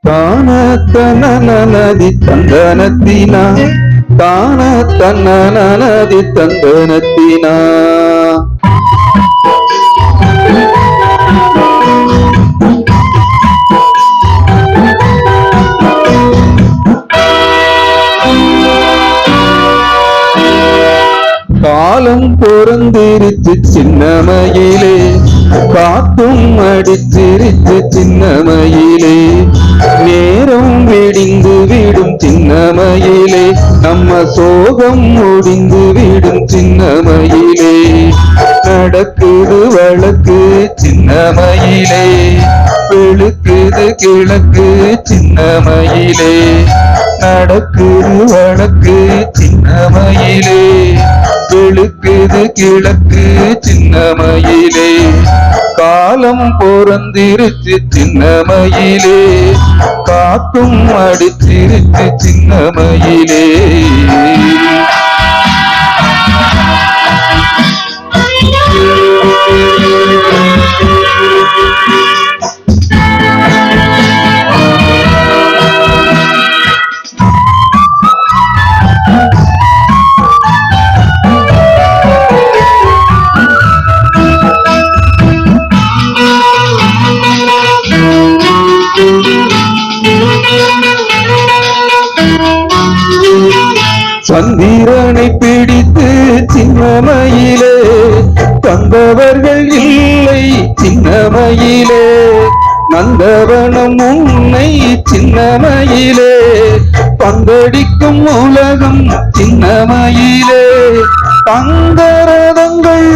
தான தன்னதி தந்தனத்தினா தான தன்னதி தந்தனத்தினா காலம் பொறந்திருச்சு சின்னமயிலே காத்தும் அடிச்சிருச்சு சின்னமயிலே நேரம் விடிந்து விடும் சின்னமயிலே நம்ம சோகம் முடிந்து விடும் சின்னமயிலே நடக்குது வழக்கு சின்னமயிலே வெளுக்குது கிழக்கு சின்னமயிலே நடக்குது வழக்கு சின்னமயிலே வெளுக்குது கிழக்கு சின்னமயிலே காலம் பொறந்திருச்சு சின்னமயிலே காத்தும் அடிச்சிருச்சு சின்னமயிலே சந்திரனை பிடித்து சின்னமயிலே தந்தவர்கள் இல்லை சின்னமயிலே நந்தவனம் உன்னை சின்னமயிலே பந்தடிக்கும் உலகம் சின்னமயிலே தங்கரதங்கள்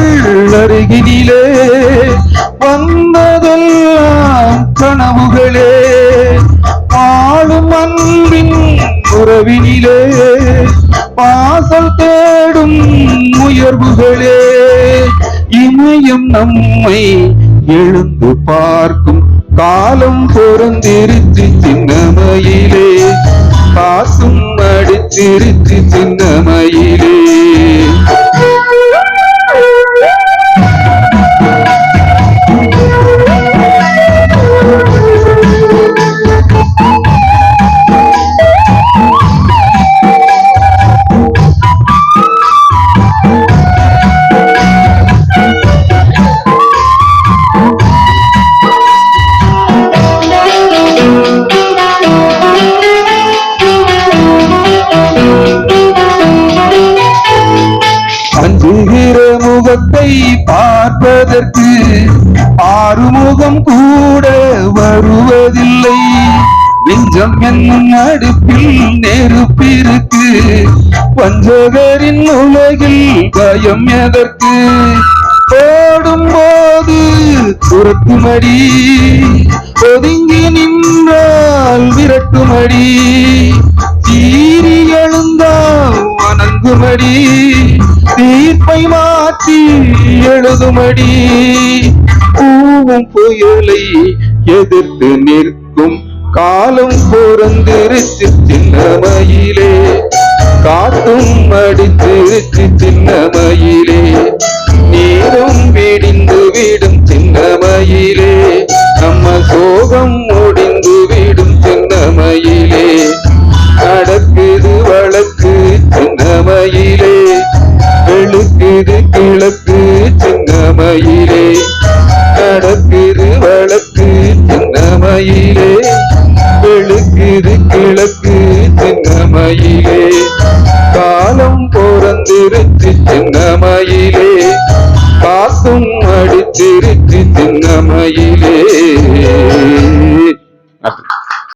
அருகினிலே வந்ததெல்லாம் கனவுகளே ஆளும் அன்பின் உறவினிலே வாசல் தேடும் உயர்வுகளே இமயம் நம்மை எழுந்து பார்க்கும் காலம் பொறந்திருச்சு சின்னமயிலே காத்தும் அடிச்சிருச்சு சின்னமயிலே அஞ்சுகிற முகத்தை பார்ப்பதற்கு ஆறுமுகம் கூட வருவதில்லை நெஞ்சம் என்னும் அடுப்பில் நெருப்பிருக்கு வஞ்சகரின் உலகில் பயம் எதற்கு ஓடும் போது துரத்துமடி ஒதுங்கி நின்றால் விரட்டுமடி சீறி எழுந்தால் வணங்குமடி தீர்ப்பை மாற்றி எழுதுமடி பூவும் புயலை எதிர்த்து நிற்கும் காலம் பொறந்திருச்சு சின்னமயிலே காத்தும் அடிச்சிருச்சு சின்னமயிலே நேரம் விடிந்து விடும் சின்னமயிலே நம்ம சோகம் முடிந்து விடும் சின்னமயிலே நடக்குது வழக்கு சின்னமயிலே வெளுக்குது கிழக்கு சின்னமயிலே நடக்குது வழக்கு சின்னமயிலே வெளுக்குது கிழக்கு சின்னமயிலே காலம் பொறந்திருச்சு சின்னமயிலே காத்தும் அடிச்சிருச்சு சின்னமயிலே